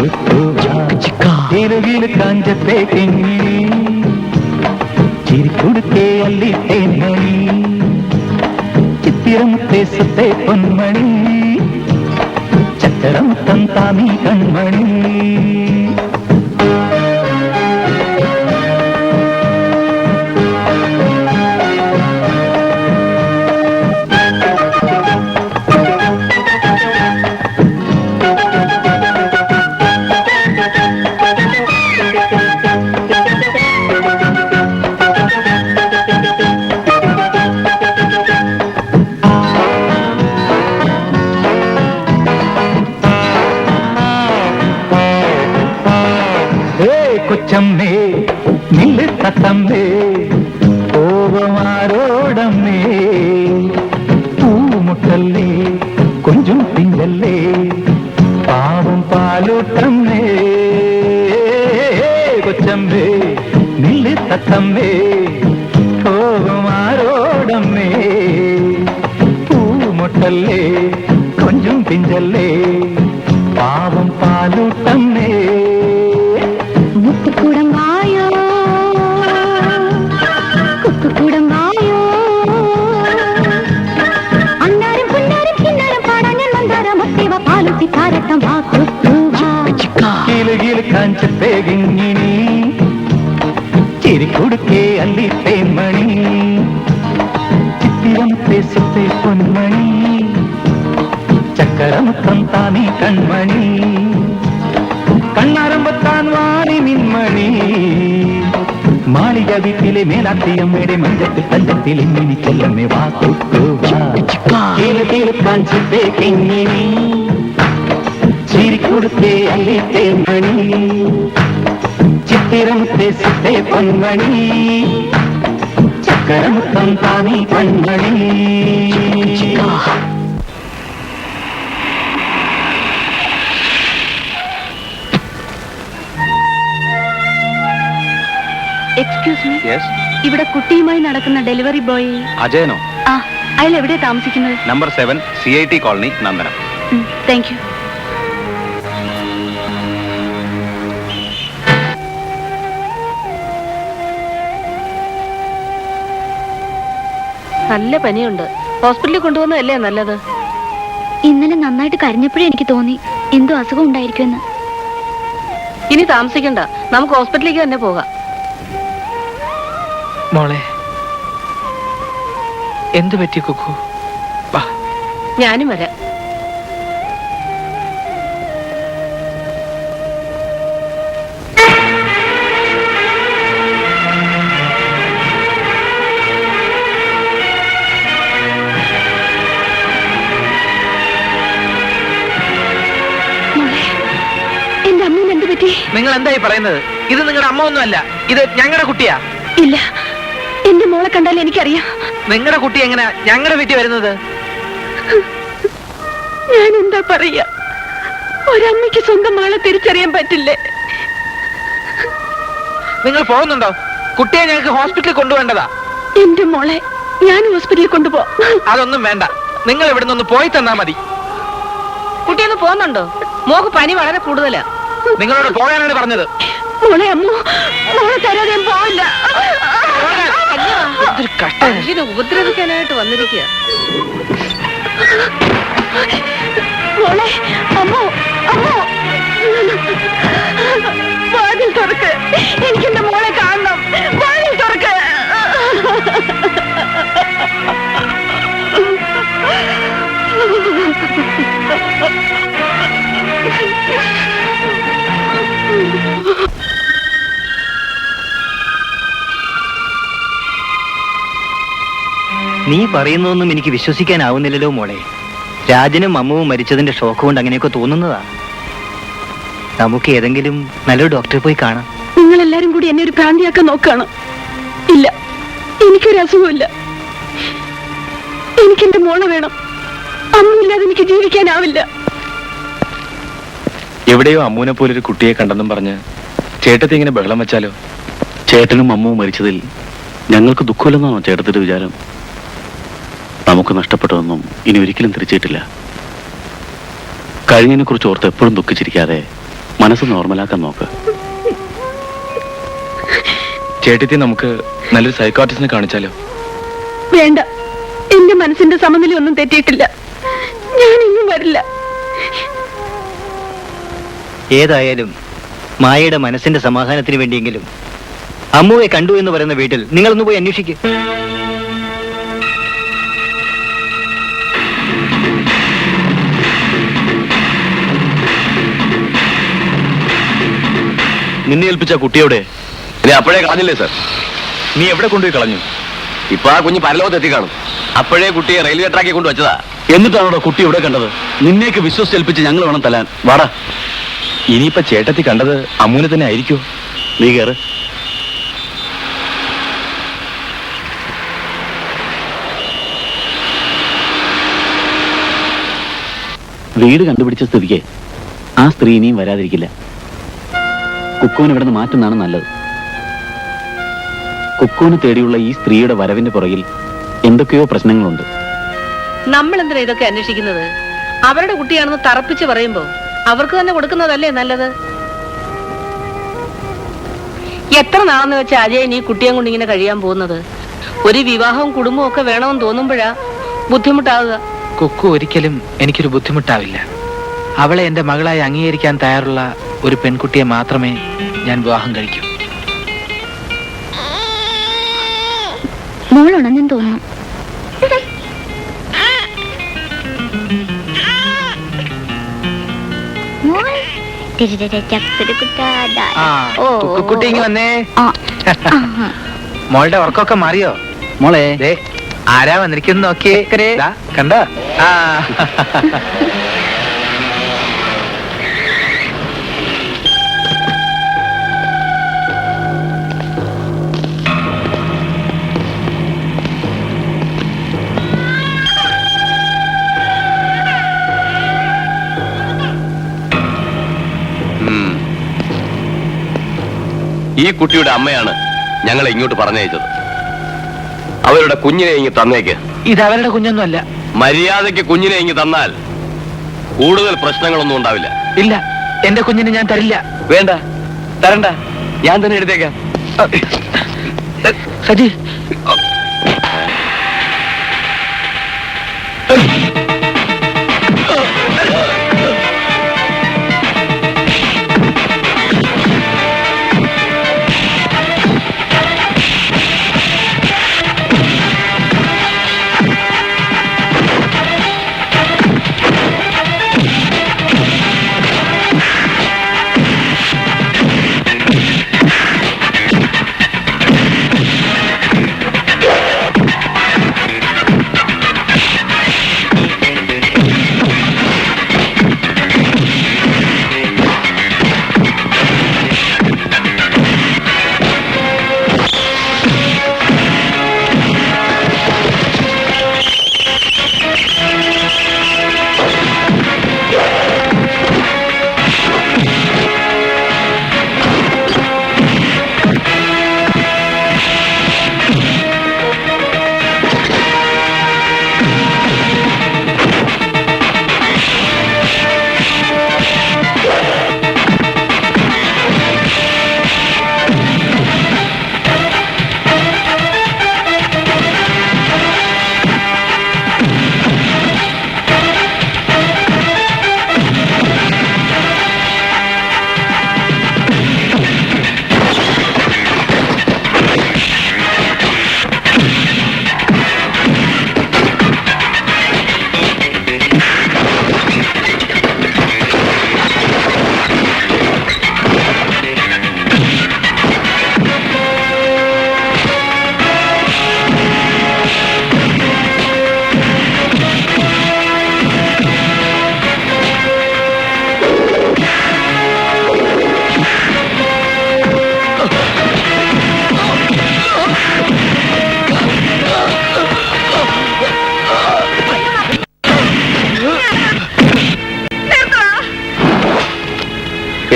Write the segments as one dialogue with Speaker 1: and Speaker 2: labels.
Speaker 1: വാക്കുവാ കാഞ്ചത്തെ കിങ്ങിണി ചിരിക്കൊടുക്കേ അല്ലി തേൻമണി ചിത്തിരമുത്തേ സുത്തേ പൊന്മണി ചക്കരമുത്തം താമി കൺമണി കൊച്ചമ്മേ നില്ല് തത്തമ്മേ പോവമാരോടമ്മേ പൂമുട്ടല്ലേ കൊഞ്ചും തിങ്കല്ലേ പാവം പാലൂട്ടമ്മേ കൊച്ചമ്മേ നില്ല് തത്തമ്മേ പോവമാരോടമ്മേ പൂമുട്ടല്ലേ കൊഞ്ചും തിങ്കല്ലേ പാവം പാലൂട്ടമ്മേ
Speaker 2: മുത്തുകൂടമായോ കുത്തുകൂടമായോ അന്നാരും പുന്നാരും കിന്നാരം പാടാൻ ഞാൻ മന്ദാരം ഒത്തേവ പാലുത്തി താരത്തം
Speaker 1: കാഞ്ചത്തെ കിങ്ങിണി ചിരിക്കൊടുക്കേ അല്ലി തേൻമണി ചിത്തിരമുത്തേ സുത്തേ പൊന്മണി ചക്കരമുത്തം താമി കൺമണി കണ്ണാരമ്പത്താൻ വാണി മിന്മണി മാളിക വീട്ടിലെ മേലാത്തിയമ്മയുടെ മഞ്ചത്തിൽ തഞ്ചത്തിൽ ഇന്നിനി ചെല്ലമ്മേ വാക്കുവാഞ്ചത്തെ കിങ്ങിണി ചിരിക്കൊടുത്തേ അല്ലി തേൻമണി ചിത്തിരമുത്തേ സുത്തേ പൊന്മണി ചക്കരമുത്തം താമി കൺമണി
Speaker 2: എക്സ്ക്യൂസ് മീ, ഇവിടെ കുട്ടിയുമായി നടക്കുന്ന ഡെലിവറി ബോയ്
Speaker 3: അജയനോ?
Speaker 2: ആ, അയാൾ എവിടെയാ താമസിക്കുന്നത്?
Speaker 3: Number 7 CIT colony, Nandanam.
Speaker 2: Thank you.
Speaker 4: നല്ല പനിയുണ്ട്, ഹോസ്പിറ്റലിൽ കൊണ്ടുപോകുന്നതല്ലേ നല്ലത്.
Speaker 2: ഇന്നലെ നന്നായിട്ട് കരഞ്ഞപ്പോഴേ എനിക്ക് തോന്നി എന്തോ അസുഖം ഉണ്ടായിരിക്കുമെന്ന്.
Speaker 4: ഇനി താമസിക്കണ്ട, നമുക്ക് ഹോസ്പിറ്റലിലേക്ക് തന്നെ പോകാം.
Speaker 5: മോളെ എന്തു പറ്റി കുക്കു?
Speaker 4: ഞാനും വരാം.
Speaker 2: എന്റെ അമ്മൂന് എന്ത് പറ്റി?
Speaker 5: നിങ്ങൾ എന്തായി പറയുന്നത്? ഇത് നിങ്ങളുടെ അമ്മ ഒന്നുമല്ല, ഇത് ഞങ്ങളുടെ കുട്ടിയാ.
Speaker 2: ഇല്ല, എന്റെ മോളെ കണ്ടാൽ എനിക്കറിയാം.
Speaker 5: നിങ്ങളുടെ കുട്ടി എങ്ങനെയാ ഞങ്ങളുടെ വീട്ടിൽ വരുന്നത്?
Speaker 2: ഞാൻ എന്താ പറയാ, ഒരമ്മയ്ക്ക് സ്വന്തം മകളെ തിരിച്ചറിയാൻ പറ്റില്ലേ?
Speaker 5: നിങ്ങൾ പോകുന്നുണ്ടോ? കുട്ടിയെ ഞങ്ങൾക്ക് ഹോസ്പിറ്റലിൽ കൊണ്ടുപോകേണ്ടതാ.
Speaker 2: എന്റെ മോളെ ഞാൻ ഹോസ്പിറ്റലിൽ കൊണ്ടുപോ.
Speaker 5: അതൊന്നും വേണ്ട, നിങ്ങൾ ഇവിടെ നിന്ന് പോയി തന്നാ മതി.
Speaker 4: കുട്ടിയൊന്ന് പോകുന്നുണ്ടോ? മോക്ക് പനി വളരെ കൂടുതലാ.
Speaker 5: നിങ്ങളോട് പോകാനാണ് പറഞ്ഞത്.
Speaker 2: മോളെ അമ്മു, മോളെ തരാതെ ഞാൻ പോവില്ല.
Speaker 4: മനുഷ്യനെ ഉപദ്രവിക്കാനായിട്ട് വന്നിരിക്കുക.
Speaker 2: മോളെ അമ്മു, അമ്മു വാതിൽ തുറക്ക്, എനിക്കെന്റെ മോളെ കാണണം. വാതിൽ തുറക്ക്.
Speaker 1: നീ പറയുന്നതൊന്നും എനിക്ക് വിശ്വസിക്കാനാവുന്നില്ലല്ലോ മോളെ. രാജനും അമ്മുവും മരിച്ചതിന്റെ ഷോക്ക് കൊണ്ട് അങ്ങനെയൊക്കെ തോന്നുന്നതാ. നമുക്ക് ഏതെങ്കിലും നല്ലൊരു ഡോക്ടറെ പോയി കാണാം.
Speaker 2: നിങ്ങളെല്ലാരും കൂടി എന്നെ ഒരു ഭ്രാന്തിയാക്കാൻ നോക്കാണ്. ഇല്ല, എനിക്കൊരു അസുഖമില്ല. എനിക്കെന്റെ മോളെ വേണം. അമ്മില്ലാതെ എനിക്ക് ജീവിക്കാനാവില്ല.
Speaker 3: എവിടെയോ അമ്മൂനെ പോലൊരു കുട്ടിയെ കണ്ടെന്നും പറഞ്ഞ് ചേട്ടത്തി ഇങ്ങനെ ബഹളം വെച്ചാലോ? ചേട്ടനും അമ്മുവും മരിച്ചതിൽ ഞങ്ങൾക്ക് ദുഃഖമില്ലെന്നാണോ ചേട്ടത്തിന്റെ വിചാരം? നമുക്ക് നഷ്ടപ്പെട്ടതൊന്നും ഇനി ഒരിക്കലും തിരിച്ചിട്ടില്ല. കഴിഞ്ഞതിനെ കുറിച്ച് ഓർത്ത് എപ്പോഴും ദുഃഖിച്ചിരിക്കാതെ മനസ്സ് നോർമലാക്കാൻ നോക്ക്.
Speaker 6: ചേട്ടത്തി നമുക്ക് നല്ലൊരു സൈക്കോട്ടിസ്റ്റിനെ കാണിച്ചാലോ?
Speaker 2: വേണ്ട, എന്റെ മനസ്സിന്റെ സമനില ഒന്നും തെറ്റിയിട്ടില്ല. ഞാൻ ഇന്നും വരില്ല.
Speaker 1: ഏതായാലും മായയുടെ മനസ്സിന്റെ സമാധാനത്തിന് വേണ്ടിയെങ്കിലും അമ്മുവെ കണ്ടു എന്ന് പറയുന്ന വീട്ടിൽ നിങ്ങളൊന്ന് പോയി അന്വേഷിക്കും.
Speaker 3: നിന്നെ ഏൽപ്പിച്ച കുട്ടിയോടെ
Speaker 7: ഇനി അപ്പോഴേ കളഞ്ഞില്ലേ സാർ?
Speaker 6: നീ എവിടെ കൊണ്ടുപോയി കളഞ്ഞു?
Speaker 7: ഇപ്പൊ ആ കുഞ്ഞ് പരലോകത്ത് എത്തി കാണും. അപ്പോഴേ കുട്ടിയെ റെയിൽവേ ട്രാക്കിൽ കൊണ്ടുവച്ചതാ.
Speaker 3: എന്നിട്ടാണോ കുട്ടി ഇവിടെ കണ്ടത്? നിന്നേക്ക് വിശ്വസിച്ചേൽപ്പിച്ച് ഞങ്ങൾ വേണം തല്ലാൻ. വാടാ.
Speaker 6: ഇനിയിപ്പൊ ചേട്ടത്തി കണ്ടത് അമ്മൂനെ തന്നെ ആയിരിക്കോ?
Speaker 3: നീ കയറ്. വീട് കണ്ടുപിടിച്ച സ്ഥിതിക്ക് ആ സ്ത്രീ ഇനിയും വരാതിരിക്കില്ല. കുക്കുവിന് ഇവിടെ നിന്ന് മാറ്റുന്നതാണ് നല്ലത്. കുക്കുവിനെ തേടിയുള്ള ഈ സ്ത്രീയുടെ വരവിന്റെ പുറകിൽ എന്തൊക്കെയോ പ്രശ്നങ്ങളുണ്ട്.
Speaker 4: നമ്മൾ എന്തിനാ ഇതൊക്കെ അന്വേഷിക്കുന്നത്? അവരുടെ കുട്ടിയാണെന്ന് തറപ്പിച്ച് പറയുമ്പോ അവർക്ക് തന്നെ കൊടുക്കുന്നതല്ലേ നല്ലത്? എത്ര നാളെന്ന് വെച്ചാ അജയൻ ഈ കുട്ടിയെ കൊണ്ട് ഇങ്ങനെ കഴിയാൻ പോകുന്നത്? ഒരു വിവാഹവും കുടുംബവും ഒക്കെ വേണമെന്ന് തോന്നുമ്പോഴാ ബുദ്ധിമുട്ടാവുക.
Speaker 5: കുക്കു ഒരിക്കലും എനിക്കൊരു ബുദ്ധിമുട്ടാവില്ല. അവളെ എന്റെ മകളായി അംഗീകരിക്കാൻ തയ്യാറുള്ള ഒരു പെൺകുട്ടിയെ മാത്രമേ ഞാൻ വിവാഹം കഴിക്കൂ.
Speaker 8: മോൾ ഉണർന്നു തോന്നുന്നു.
Speaker 5: കുക്കുട്ടി ഇങ്ങ് വന്നേ. മോളുടെ ഉറക്കമൊക്കെ മാറിയോ?
Speaker 1: മോളെ,
Speaker 5: ദേ, ആരാ വന്നിരിക്കുന്നു നോക്കിയേ. ദാ, കണ്ടോ? ആ
Speaker 7: ഈ കുട്ടിയുടെ അമ്മയാണ് ഞങ്ങളെ ഇങ്ങോട്ട് പറഞ്ഞയച്ചത്. അവരുടെ കുഞ്ഞിനെ ഇങ്ങ് തന്നേക്ക്.
Speaker 5: ഇത് അവരുടെ കുഞ്ഞൊന്നുമല്ല.
Speaker 7: മര്യാദയ്ക്ക് കുഞ്ഞിനെ ഇങ്ങ് തന്നാൽ കൂടുതൽ പ്രശ്നങ്ങളൊന്നും ഉണ്ടാവില്ല.
Speaker 5: ഇല്ല, എന്റെ കുഞ്ഞിനെ ഞാൻ തരില്ല.
Speaker 7: വേണ്ട, തരണ്ട, ഞാൻ തന്നെ എടുത്തേക്കാം.
Speaker 5: സജി,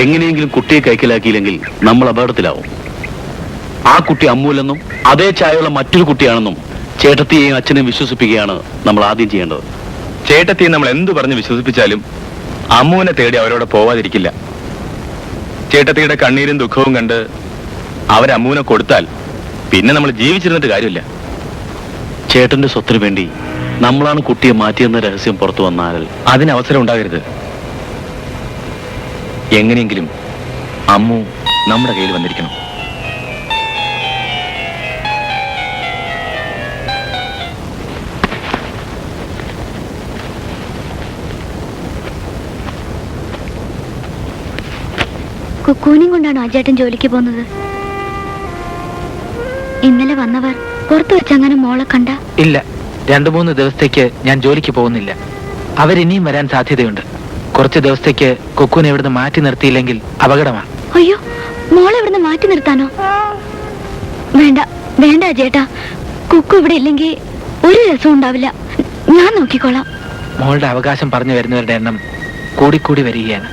Speaker 3: എങ്ങനെയെങ്കിലും കുട്ടിയെ കൈക്കലാക്കിയില്ലെങ്കിൽ നമ്മൾ അപകടത്തിലാവും. ആ കുട്ടി അമ്മൂലെന്നും അതേ ചായയുള്ള മറ്റൊരു കുട്ടിയാണെന്നും ചേട്ടത്തിയെയും അച്ഛനെയും വിശ്വസിപ്പിക്കുകയാണ് നമ്മൾ ആദ്യം ചെയ്യേണ്ടത്.
Speaker 6: ചേട്ടത്തിയെ നമ്മൾ എന്തു പറഞ്ഞ് വിശ്വസിപ്പിച്ചാലും അമ്മുവിനെ തേടി അവരോട് പോവാതിരിക്കില്ല. ചേട്ടത്തിയുടെ കണ്ണീരും ദുഃഖവും കണ്ട് അവരമ്മൂനെ കൊടുത്താൽ പിന്നെ നമ്മൾ ജീവിച്ചിരുന്നിട്ട് കാര്യമില്ല.
Speaker 3: ചേട്ടന്റെ സ്വത്തിന് വേണ്ടി നമ്മളാണ് കുട്ടിയെ മാറ്റിയെന്ന രഹസ്യം പുറത്തു വന്നാൽ
Speaker 6: അതിന് അവസരം ഉണ്ടാകരുത്. എങ്ങനെയെങ്കിലും അമ്മു നമ്മുടെ കയ്യിൽ വന്നിരിക്കണം.
Speaker 8: കുക്കൂനെയും കൊണ്ടാണോ അജേട്ടൻ ജോലിക്ക് പോകുന്നത്? ഇന്നലെ വന്നവർ പുറത്തു വെച്ചങ്ങനെ മോളെ കണ്ട?
Speaker 5: ഇല്ല, 2-3 ദിവസത്തേക്ക് ഞാൻ ജോലിക്ക് പോകുന്നില്ല. അവരിനിയും വരാൻ സാധ്യതയുണ്ട്. കുറച്ച് ദിവസത്തേക്ക് കൊക്കൂനെ ഇവിടുന്ന് മാറ്റി നിർത്തിയില്ലെങ്കിൽ അപകടമാണ്.
Speaker 8: അയ്യോ, മോളെ ഇവിടുന്ന് മാറ്റി നിർത്താനോ? വേണ്ട വേണ്ട അജേട്ടാ, കുക്കു ഇവിടെ ഇല്ലെങ്കിൽ ഒരു രസവും ഉണ്ടാവില്ല. ഞാൻ നോക്കിക്കോളാം.
Speaker 5: മോളുടെ അവകാശം പറഞ്ഞു വരുന്നവരുടെ എണ്ണം കൂടിക്കൂടി വരികയാണ്.